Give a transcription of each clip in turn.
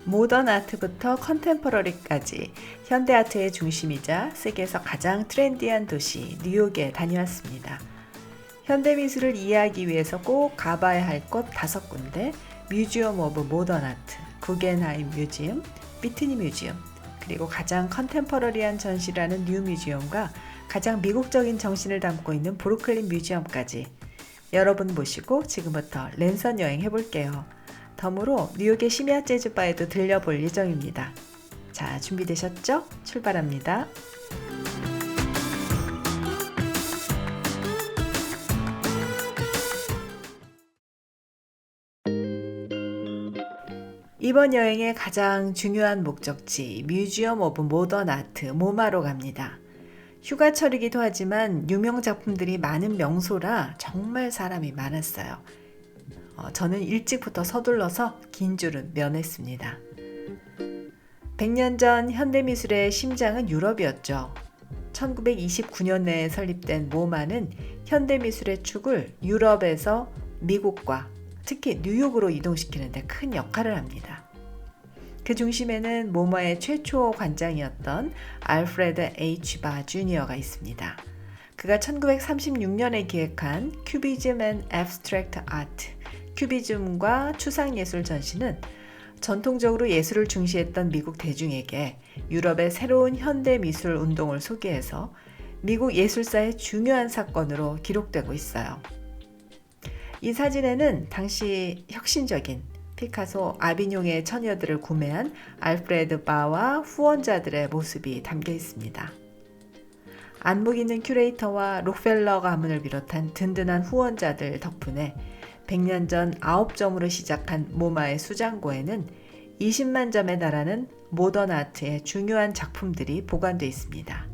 모던 아트부터 컨템퍼러리까지 현대 아트의 중심이자 세계에서 가장 트렌디한 도시 뉴욕에 다녀왔습니다. 현대 미술을 이해하기 위해서 꼭 가봐야 할 곳 5군데, 뮤지엄 오브 모던 아트, 구겐하임 뮤지엄, 비트니 뮤지엄, 그리고 가장 컨템퍼러리한 전시라는 뉴 뮤지엄과 가장 미국적인 정신을 담고 있는 브루클린 뮤지엄까지 여러분 모시고 지금부터 랜선 여행 해볼게요. 덤으로 뉴욕의 심야 재즈바에도 들려볼 예정입니다. 자, 준비되셨죠? 출발합니다. 이번 여행의 가장 중요한 목적지 뮤지엄 오브 모던 아트 모마로 갑니다. 휴가철이기도 하지만 유명 작품들이 많은 명소라 정말 사람이 많았어요. 저는 일찍부터 서둘러서 긴 줄은 면했습니다. 100년 전 현대미술의 심장은 유럽이었죠. 1929년에 설립된 모마는 현대미술의 축을 유럽에서 미국과 특히 뉴욕으로 이동시키는 데 큰 역할을 합니다. 그 중심에는 모마의 최초 관장이었던 알프레드 H. 바 주니어가 있습니다. 그가 1936년에 기획한 큐비즘 앤 애브스트랙트 아트, 큐비즘과 추상예술 전시는 전통적으로 예술을 중시했던 미국 대중에게 유럽의 새로운 현대 미술 운동을 소개해서 미국 예술사의 중요한 사건으로 기록되고 있어요. 이 사진에는 당시 혁신적인 피카소 아비뇽의 처녀들을 구매한 알프레드 바와 후원자들의 모습이 담겨 있습니다. 안목 있는 큐레이터와 록펠러 가문을 비롯한 든든한 후원자들 덕분에 100년 전 9점으로 시작한 모마의 수장고에는 20만 점에 달하는 모던 아트의 중요한 작품들이 보관되어 있습니다.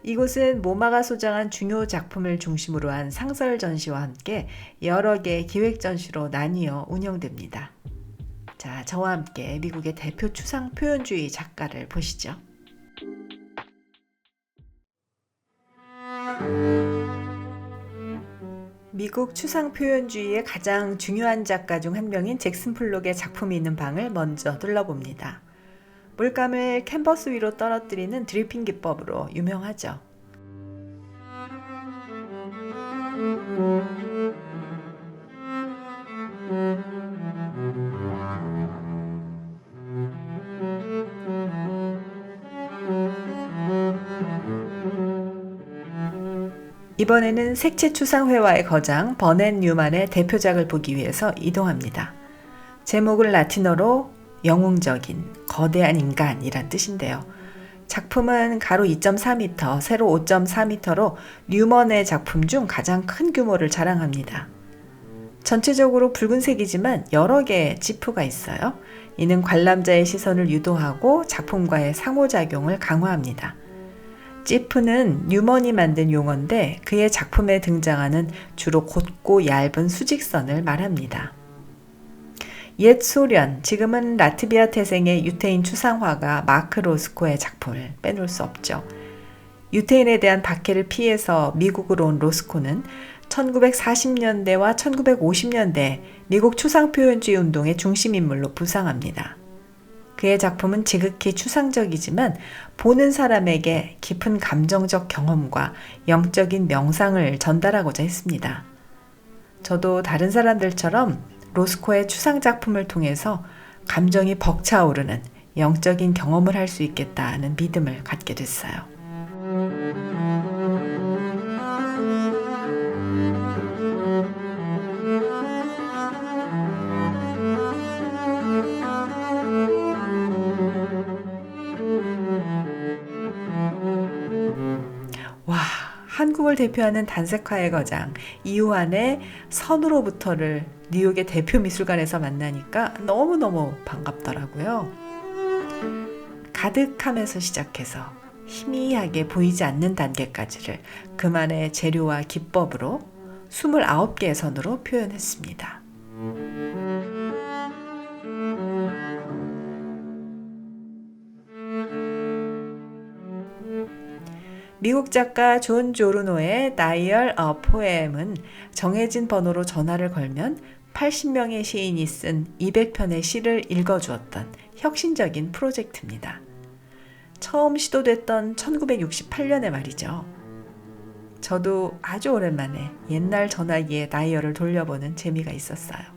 이곳은 모마가 소장한 중요 작품을 중심으로 한 상설 전시와 함께 여러 개의 기획 전시로 나뉘어 운영됩니다. 자, 저와 함께 미국의 대표 추상 표현주의 작가를 보시죠. 미국 추상 표현주의의 가장 중요한 작가 중 한 명인 잭슨 폴록의 작품이 있는 방을 먼저 둘러봅니다. 물감을 캔버스 위로 떨어뜨리는 드리핑 기법으로 유명하죠. 이번에는 색채 추상 회화의 거장 버넷 뉴만의 대표작을 보기 위해서 이동합니다. 제목은 라틴어로 영웅적인, 거대한 인간이란 뜻인데요. 작품은 가로 2.4m, 세로 5.4m로 뉴먼의 작품 중 가장 큰 규모를 자랑합니다. 전체적으로 붉은색이지만 여러 개의 지프가 있어요. 이는 관람자의 시선을 유도하고 작품과의 상호작용을 강화합니다. 지프는 뉴먼이 만든 용어인데 그의 작품에 등장하는 주로 곧고 얇은 수직선을 말합니다. 옛 소련, 지금은 라트비아 태생의 유태인 추상화가 마크 로스코의 작품을 빼놓을 수 없죠. 유태인에 대한 박해를 피해서 미국으로 온 로스코는 1940년대와 1950년대 미국 추상표현주의 운동의 중심인물로 부상합니다. 그의 작품은 지극히 추상적이지만 보는 사람에게 깊은 감정적 경험과 영적인 명상을 전달하고자 했습니다. 저도 다른 사람들처럼 로스코의 추상 작품을 통해서 감정이 벅차오르는 영적인 경험을 할 수 있겠다는 믿음을 갖게 됐어요. 와, 한국을 대표하는 단색화의 거장 이우환의 선으로부터를 뉴욕의 대표 미술관에서 만나니까 너무너무 반갑더라고요. 가득함에서 시작해서 희미하게 보이지 않는 단계까지를 그만의 재료와 기법으로 29개의 선으로 표현했습니다. 미국 작가 존 조르노의 Dial a Poem은 정해진 번호로 전화를 걸면 80명의 시인이 쓴 200편의 시를 읽어주었던 혁신적인 프로젝트입니다. 처음 시도됐던 1968년에 말이죠. 저도 아주 오랜만에 옛날 전화기의 다이얼을 돌려보는 재미가 있었어요.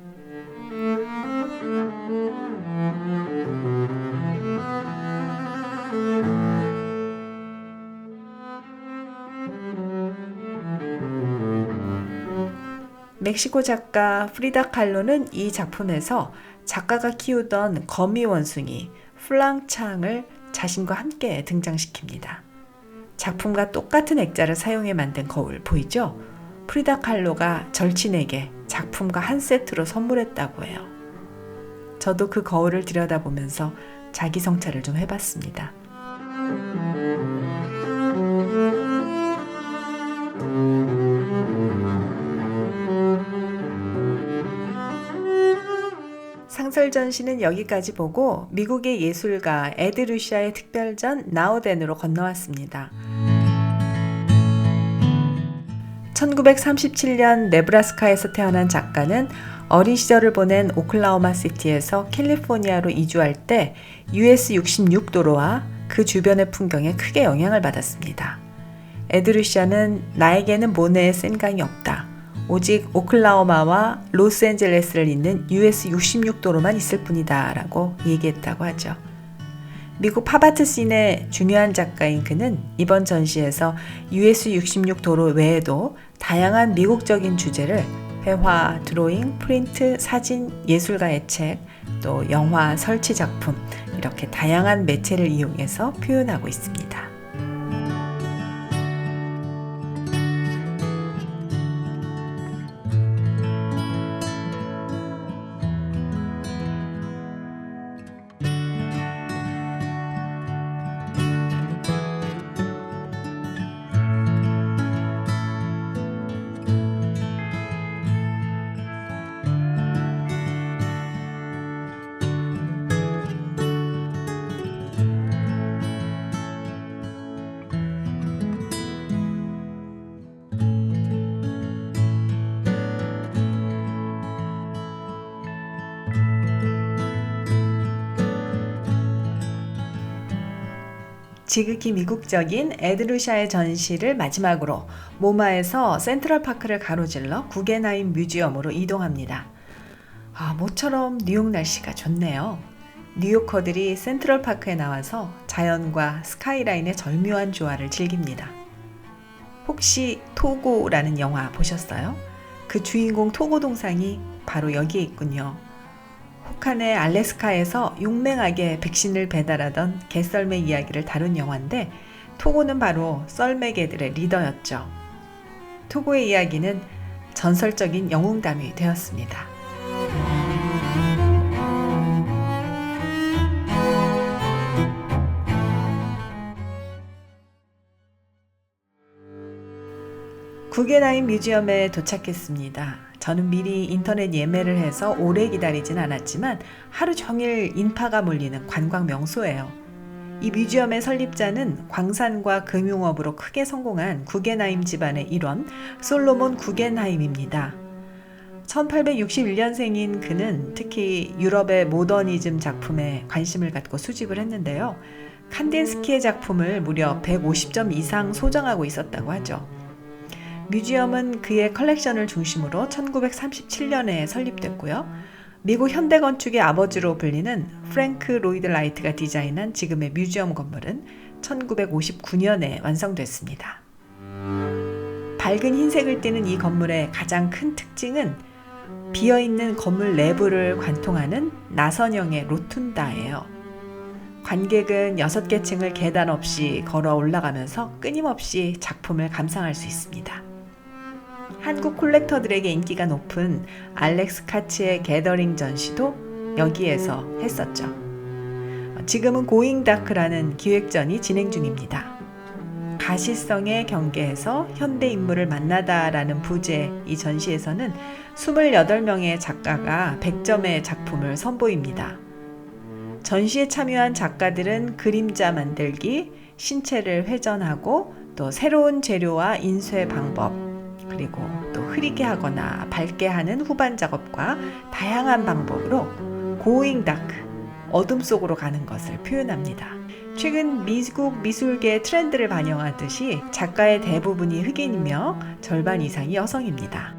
멕시코 작가 프리다 칼로는 이 작품에서 작가가 키우던 거미 원숭이 플랑창을 자신과 함께 등장시킵니다. 작품과 똑같은 액자를 사용해 만든 거울 보이죠? 프리다 칼로가 절친에게 작품과 한 세트로 선물했다고 해요. 저도 그 거울을 들여다보면서 자기 성찰을 좀 해봤습니다. 상설 전시는 여기까지 보고 미국의 예술가 에드 루시아의 특별전 나우덴으로 건너왔습니다. 1937년 네브라스카에서 태어난 작가는 어린 시절을 보낸 오클라호마 시티에서 캘리포니아로 이주할 때 US 66도로와 그 주변의 풍경에 크게 영향을 받았습니다. 에드 루시아는 나에게는 모네의 센강이 없다. 오직 오클라호마와 로스앤젤레스를 잇는 US 66도로만 있을 뿐이다 라고 얘기했다고 하죠. 미국 팝아트 씬의 중요한 작가인 그는 이번 전시에서 US 66도로 외에도 다양한 미국적인 주제를 회화, 드로잉, 프린트, 사진, 예술가의 책, 또 영화, 설치 작품 이렇게 다양한 매체를 이용해서 표현하고 있습니다. 지극히 미국적인 에드 루시아의 전시를 마지막으로 모마에서 센트럴파크를 가로질러 구겐하임 뮤지엄으로 이동합니다. 모처럼 뉴욕 날씨가 좋네요. 뉴요커들이 센트럴파크에 나와서 자연과 스카이라인의 절묘한 조화를 즐깁니다. 혹시 토고라는 영화 보셨어요? 그 주인공 토고 동상이 바로 여기에 있군요. 혹한의 알래스카에서 용맹하게 백신을 배달하던 개썰매 이야기를 다룬 영화인데 토고는 바로 썰매개들의 리더였죠. 토고의 이야기는 전설적인 영웅담이 되었습니다. 구겐하임 뮤지엄에 도착했습니다. 저는 미리 인터넷 예매를 해서 오래 기다리진 않았지만 하루 종일 인파가 몰리는 관광 명소예요. 이 뮤지엄의 설립자는 광산과 금융업으로 크게 성공한 구겐하임 집안의 일원 솔로몬 구겐하임입니다. 1861년생인 그는 특히 유럽의 모더니즘 작품에 관심을 갖고 수집을 했는데요. 칸딘스키의 작품을 무려 150점 이상 소장하고 있었다고 하죠. 뮤지엄은 그의 컬렉션을 중심으로 1937년에 설립됐고요. 미국 현대건축의 아버지로 불리는 프랭크 로이드 라이트가 디자인한 지금의 뮤지엄 건물은 1959년에 완성됐습니다. 밝은 흰색을 띠는 이 건물의 가장 큰 특징은 비어있는 건물 내부를 관통하는 나선형의 로툰다예요. 관객은 6개 층을 계단 없이 걸어 올라가면서 끊임없이 작품을 감상할 수 있습니다. 한국 콜렉터들에게 인기가 높은 알렉스 카츠의 게더링 전시도 여기에서 했었죠. 지금은 고잉 다크라는 기획전이 진행 중입니다. 가시성의 경계에서 현대 인물을 만나다라는 부제 이 전시에서는 28명의 작가가 100점의 작품을 선보입니다. 전시에 참여한 작가들은 그림자 만들기, 신체를 회전하고 또 새로운 재료와 인쇄 방법, 그리고 또 흐리게 하거나 밝게 하는 후반 작업과 다양한 방법으로 Going Dark, 어둠 속으로 가는 것을 표현합니다. 최근 미국 미술계의 트렌드를 반영하듯이 작가의 대부분이 흑인이며 절반 이상이 여성입니다.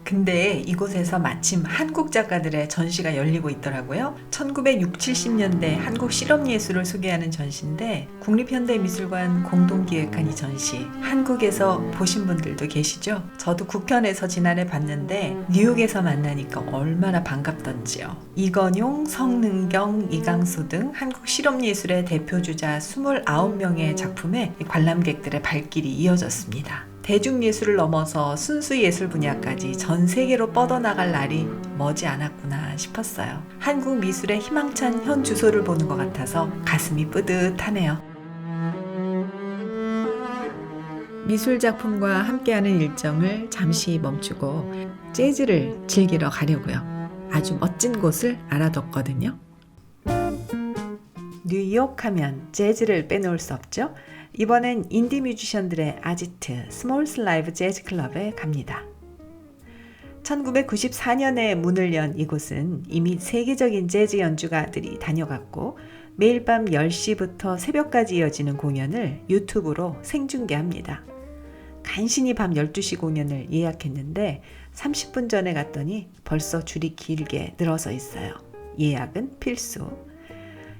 근데 이곳에서 마침 한국 작가들의 전시가 열리고 있더라고요. 1960, 70년대 한국 실험예술을 소개하는 전시인데 국립현대미술관 공동기획한 이 전시 한국에서 보신 분들도 계시죠? 저도 국편에서 지난해 봤는데 뉴욕에서 만나니까 얼마나 반갑던지요. 이건용, 성능경, 이강수 등 한국 실험예술의 대표주자 29명의 작품에 관람객들의 발길이 이어졌습니다. 대중예술을 넘어서 순수예술 분야까지 전 세계로 뻗어나갈 날이 머지 않았구나 싶었어요. 한국 미술의 희망찬 현 주소를 보는 것 같아서 가슴이 뿌듯하네요. 미술 작품과 함께하는 일정을 잠시 멈추고 재즈를 즐기러 가려고요. 아주 멋진 곳을 알아뒀거든요. 뉴욕 하면 재즈를 빼놓을 수 없죠. 이번엔 인디 뮤지션들의 아지트 스몰스 라이브 재즈 클럽에 갑니다. 1994년에 문을 연 이곳은 이미 세계적인 재즈 연주가들이 다녀갔고 매일 밤 10시부터 새벽까지 이어지는 공연을 유튜브로 생중계합니다. 간신히 밤 12시 공연을 예약했는데 30분 전에 갔더니 벌써 줄이 길게 늘어서 있어요. 예약은 필수.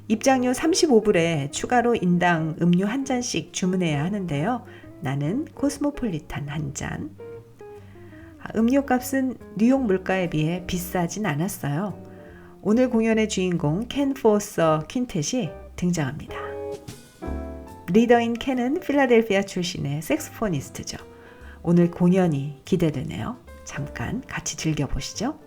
입장료 35불에 추가로 인당 음료 한 잔씩 주문해야 하는데요. 나는 코스모폴리탄 한 잔. 음료값은 뉴욕 물가에 비해 비싸진 않았어요. 오늘 공연의 주인공 켄 포서 퀸텟이 등장합니다. 리더인 켄은 필라델피아 출신의 색소포니스트죠. 오늘 공연이 기대되네요. 잠깐 같이 즐겨보시죠.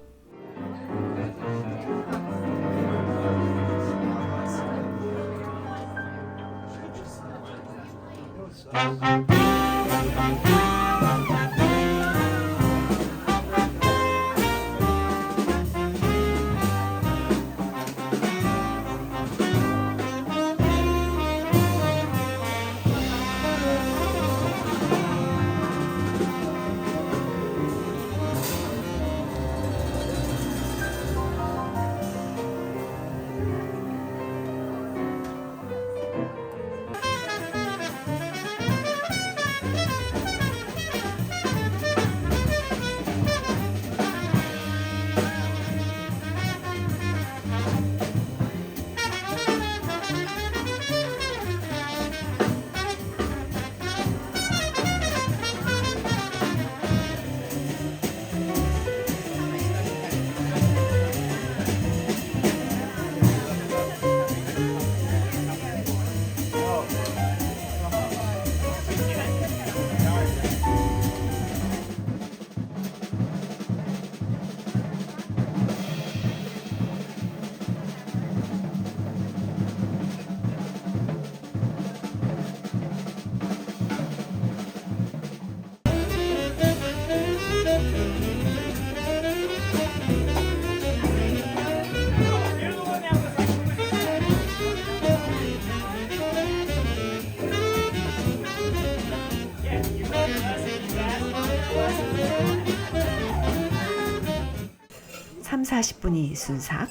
(3, 40분이) 순삭.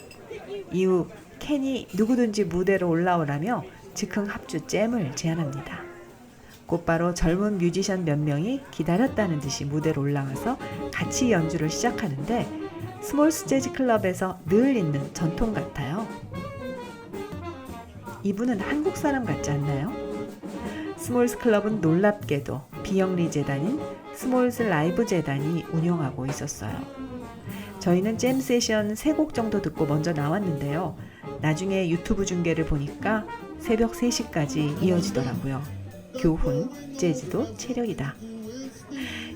이후 켄이 누구든지 무대로 올라오라며 즉흥 합주 잼을 제안합니다. 곧바로 젊은 뮤지션 몇 명이 기다렸다는 듯이 무대로 올라와서 같이 연주를 시작하는데 스몰스 재즈 클럽에서 늘 있는 전통 같아요. 이분은 한국 사람 같지 않나요? 스몰스 클럽은 놀랍게도 비영리 재단인 스몰스 라이브 재단이 운영하고 있었어요. 저희는 잼 세션 3곡 정도 듣고 먼저 나왔는데요. 나중에 유튜브 중계를 보니까 새벽 3시까지 이어지더라고요. 교훈, 재즈도 체력이다.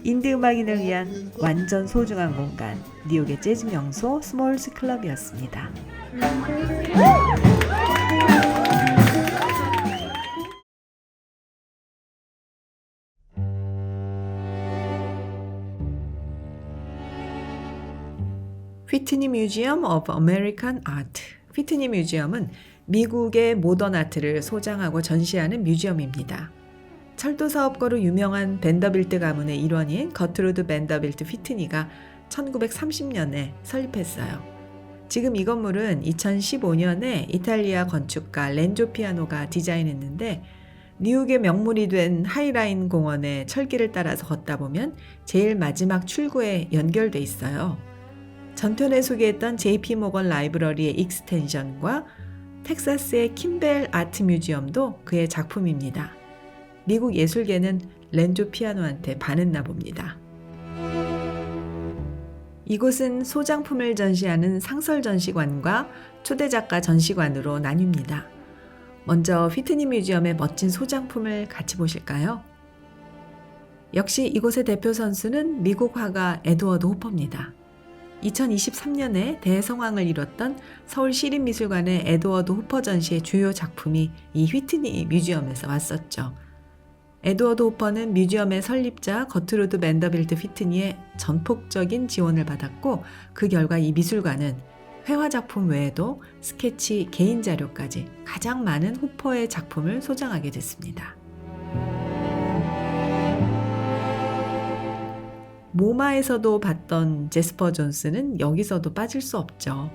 인디 음악인을 위한 완전 소중한 공간, 뉴욕의 재즈 명소 스몰스 클럽이었습니다. 휘트니 뮤지엄 오브 아메리칸 아트. 휘트니 뮤지엄은 미국의 모던 아트를 소장하고 전시하는 뮤지엄입니다. 철도 사업가로 유명한 벤더빌트 가문의 일원인 거트루드 벤더빌트 휘트니가 1930년에 설립했어요. 지금 이 건물은 2015년에 이탈리아 건축가 렌조 피아노가 디자인했는데 뉴욕의 명물이 된 하이라인 공원의 철길을 따라서 걷다 보면 제일 마지막 출구에 연결돼 있어요. 전편에 소개했던 JP 모건 라이브러리의 익스텐션과 텍사스의 킴벨 아트 뮤지엄도 그의 작품입니다. 미국 예술계는 렌조 피아노한테 반했나 봅니다. 이곳은 소장품을 전시하는 상설 전시관과 초대작가 전시관으로 나뉩니다. 먼저 휘트니 뮤지엄의 멋진 소장품을 같이 보실까요? 역시 이곳의 대표 선수는 미국 화가 에드워드 호퍼입니다. 2023년에 대성황을 이뤘던 서울시립미술관의 에드워드 호퍼 전시의 주요 작품이 이 휘트니 뮤지엄에서 왔었죠. 에드워드 호퍼는 뮤지엄의 설립자 거트루드 벤더빌트 휘트니의 전폭적인 지원을 받았고 그 결과 이 미술관은 회화 작품 외에도 스케치, 개인 자료까지 가장 많은 호퍼의 작품을 소장하게 됐습니다. 모마에서도 봤던 제스퍼 존스는 여기서도 빠질 수 없죠.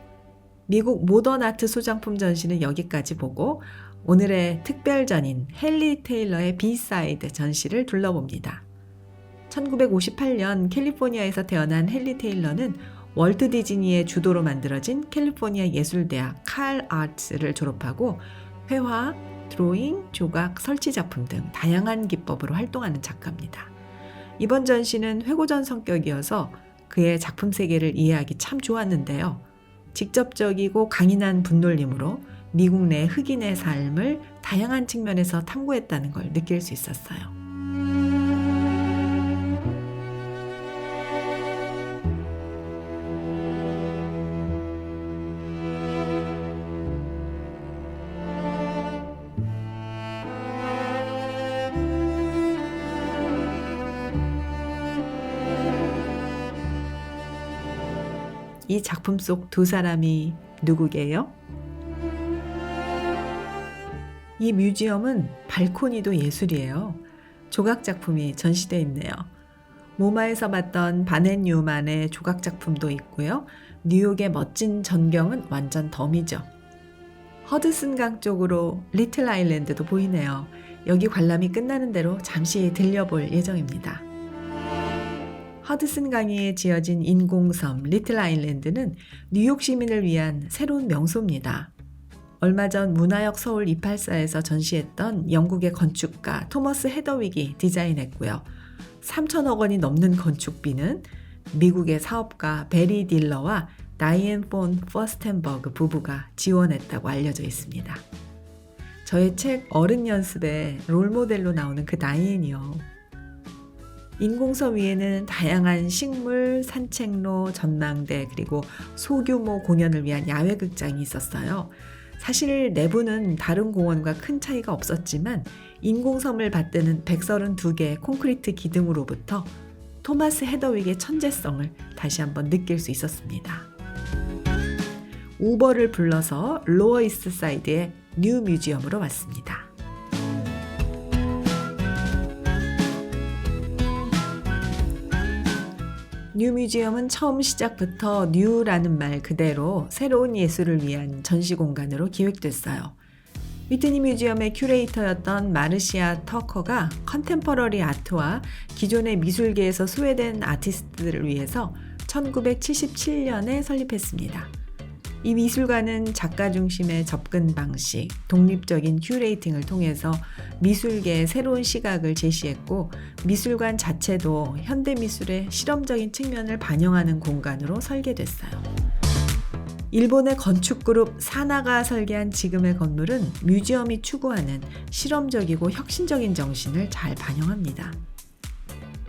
미국 모던 아트 소장품 전시는 여기까지 보고 오늘의 특별전인 헨리 테일러의 비사이드 전시를 둘러봅니다. 1958년 캘리포니아에서 태어난 헨리 테일러는 월트 디즈니의 주도로 만들어진 캘리포니아 예술대학 칼 아츠를 졸업하고 회화, 드로잉, 조각, 설치 작품 등 다양한 기법으로 활동하는 작가입니다. 이번 전시는 회고전 성격이어서 그의 작품 세계를 이해하기 참 좋았는데요. 직접적이고 강인한 분놀림으로 미국 내 흑인의 삶을 다양한 측면에서 탐구했다는 걸 느낄 수 있었어요. 이 작품 속 두 사람이 누구게요? 이 뮤지엄은 발코니도 예술이에요. 조각 작품이 전시되어 있네요. 모마에서 봤던 바넷 뉴만의 조각 작품도 있고요. 뉴욕의 멋진 전경은 완전 덤이죠. 허드슨강 쪽으로 리틀 아일랜드도 보이네요. 여기 관람이 끝나는 대로 잠시 들려볼 예정입니다. 허드슨강에 지어진 인공섬 리틀 아일랜드는 뉴욕 시민을 위한 새로운 명소입니다. 얼마 전 문화역 서울 284에서 전시했던 영국의 건축가 토머스 헤더윅이 디자인했고요. 3천억 원이 넘는 건축비는 미국의 사업가 베리 딜러와 다이앤 폰 퍼스텐버그 부부가 지원했다고 알려져 있습니다. 저의 책 어른 연습에 롤모델로 나오는 그 다이앤이요. 인공섬 위에는 다양한 식물, 산책로, 전망대 그리고 소규모 공연을 위한 야외 극장이 있었어요. 사실 내부는 다른 공원과 큰 차이가 없었지만 인공섬을 받드는 132개의 콘크리트 기둥으로부터 토마스 헤더윅의 천재성을 다시 한번 느낄 수 있었습니다. 우버를 불러서 로어 이스트 사이드의 뉴 뮤지엄으로 왔습니다. 뉴 뮤지엄은 처음 시작부터 뉴라는 말 그대로 새로운 예술을 위한 전시 공간으로 기획됐어요. 휘트니 뮤지엄의 큐레이터였던 마르시아 터커가 컨템퍼러리 아트와 기존의 미술계에서 소외된 아티스트들을 위해서 1977년에 설립했습니다. 이 미술관은 작가 중심의 접근 방식, 독립적인 큐레이팅을 통해서 미술계의 새로운 시각을 제시했고 미술관 자체도 현대미술의 실험적인 측면을 반영하는 공간으로 설계됐어요. 일본의 건축그룹 사나가 설계한 지금의 건물은 뮤지엄이 추구하는 실험적이고 혁신적인 정신을 잘 반영합니다.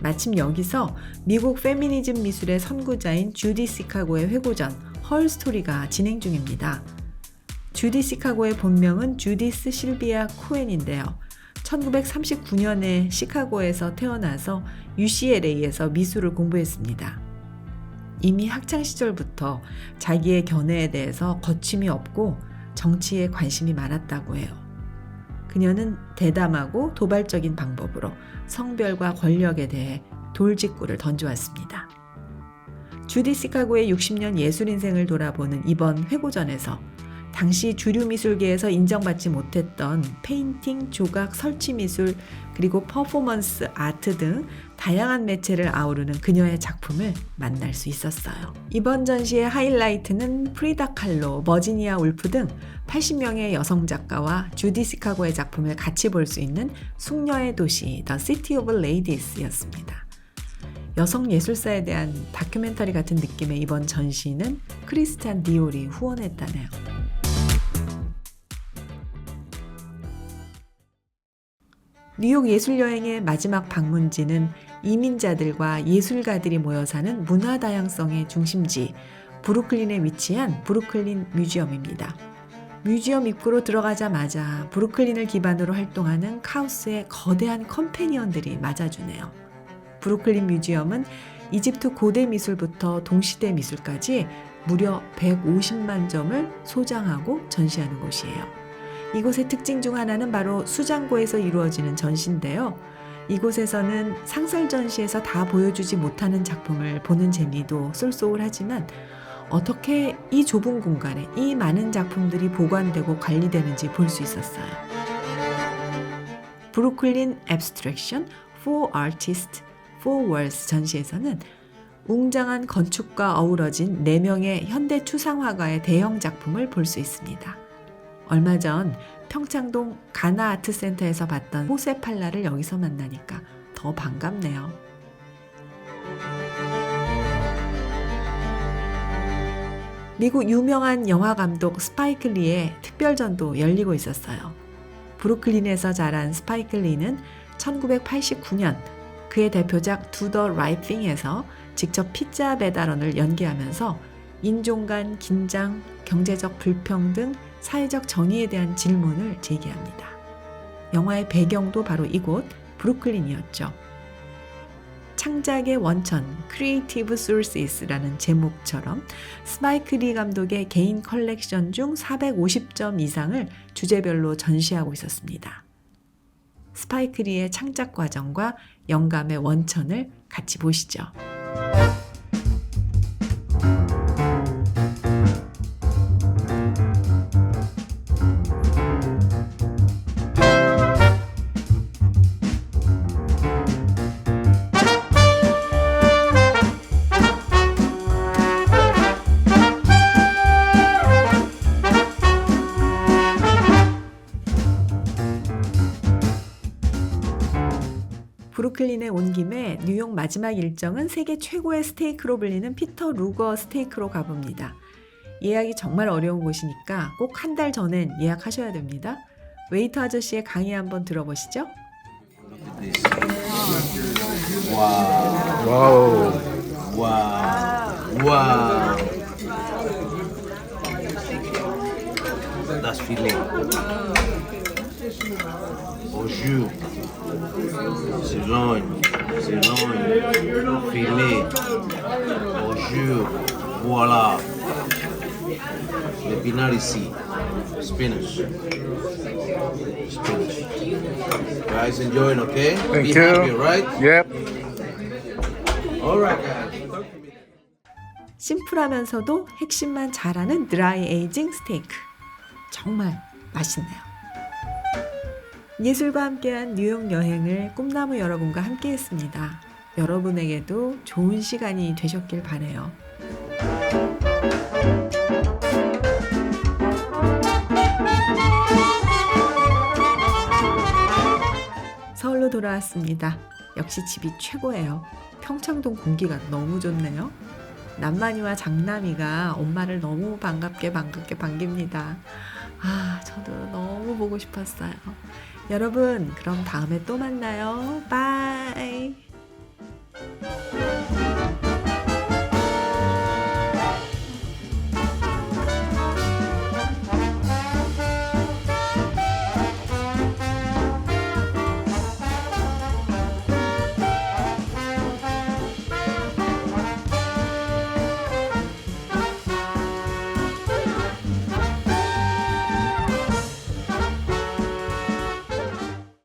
마침 여기서 미국 페미니즘 미술의 선구자인 주디 시카고의 회고전 헐 스토리가 진행 중입니다. 주디 시카고의 본명은 주디스 실비아 코엔인데요. 1939년에 시카고에서 태어나서 UCLA에서 미술을 공부했습니다. 이미 학창시절부터 자기의 견해에 대해서 거침이 없고 정치에 관심이 많았다고 해요. 그녀는 대담하고 도발적인 방법으로 성별과 권력에 대해 돌직구를 던져왔습니다. 주디 시카고의 60년 예술 인생을 돌아보는 이번 회고전에서 당시 주류 미술계에서 인정받지 못했던 페인팅, 조각, 설치 미술, 그리고 퍼포먼스 아트 등 다양한 매체를 아우르는 그녀의 작품을 만날 수 있었어요. 이번 전시의 하이라이트는 프리다 칼로, 버지니아 울프 등 80명의 여성 작가와 주디 시카고의 작품을 같이 볼 수 있는 숙녀의 도시 The City of Ladies였습니다. 여성 예술사에 대한 다큐멘터리 같은 느낌의 이번 전시는 크리스찬 디올이 후원했다네요. 뉴욕 예술여행의 마지막 방문지는 이민자들과 예술가들이 모여 사는 문화 다양성의 중심지 브루클린에 위치한 브루클린 뮤지엄입니다. 뮤지엄 입구로 들어가자마자 브루클린을 기반으로 활동하는 카오스의 거대한 컴패니언들이 맞아주네요. 브루클린 뮤지엄은 이집트 고대 미술부터 동시대 미술까지 무려 150만 점을 소장하고 전시하는 곳이에요. 이곳의 특징 중 하나는 바로 수장고에서 이루어지는 전시인데요. 이곳에서는 상설 전시에서 다 보여주지 못하는 작품을 보는 재미도 쏠쏠하지만 어떻게 이 좁은 공간에 이 많은 작품들이 보관되고 관리되는지 볼 수 있었어요. 브루클린 Abstraction for Artists for Words 전시에서는 웅장한 건축과 어우러진 4명의 현대 추상화가의 대형 작품을 볼 수 있습니다. 얼마 전 평창동 가나아트센터에서 봤던 호세 팔라를 여기서 만나니까 더 반갑네요. 미국 유명한 영화감독 스파이크 리의 특별전도 열리고 있었어요. 브루클린에서 자란 스파이크 리는 1989년 그의 대표작 Do the Right Thing에서 직접 피자 배달원을 연기하면서 인종 간 긴장, 경제적 불평등, 사회적 정의에 대한 질문을 제기합니다. 영화의 배경도 바로 이곳 브루클린이었죠. 창작의 원천, Creative Sources라는 제목처럼 스파이크 리 감독의 개인 컬렉션 중 450점 이상을 주제별로 전시하고 있었습니다. 스파이크 리의 창작 과정과 영감의 원천을 같이 보시죠. 브루클린에 온 김에 뉴욕 마지막 일정은 세계 최고의 스테이크로 불리는 피터 루거 스테이크로 가봅니다. 예약이 정말 어려운 곳이니까 꼭 한 달 전엔 예약하셔야 됩니다. 웨이터 아저씨의 강의 한번 들어보시죠. 와우. 와우. That's filet. Au jus. Sirloin. Filet. Au jus. Voilà. L'épinard ici. Spinach. Guys, enjoying, okay? Thank Be you. happy, right? Yep. All right, guys. 심플하면서도 핵심만 잘하는 드라이 에이징 스테이크. 정말 맛있네요. 예술과 함께한 뉴욕 여행을 꿈나무 여러분과 함께했습니다. 여러분에게도 좋은 시간이 되셨길 바라요. 서울로 돌아왔습니다. 역시 집이 최고예요. 평창동 공기가 너무 좋네요. 남만이와 장남이가 엄마를 너무 반갑게 반깁니다. 저도 너무 보고 싶었어요. 여러분, 그럼 다음에 또 만나요. 바이.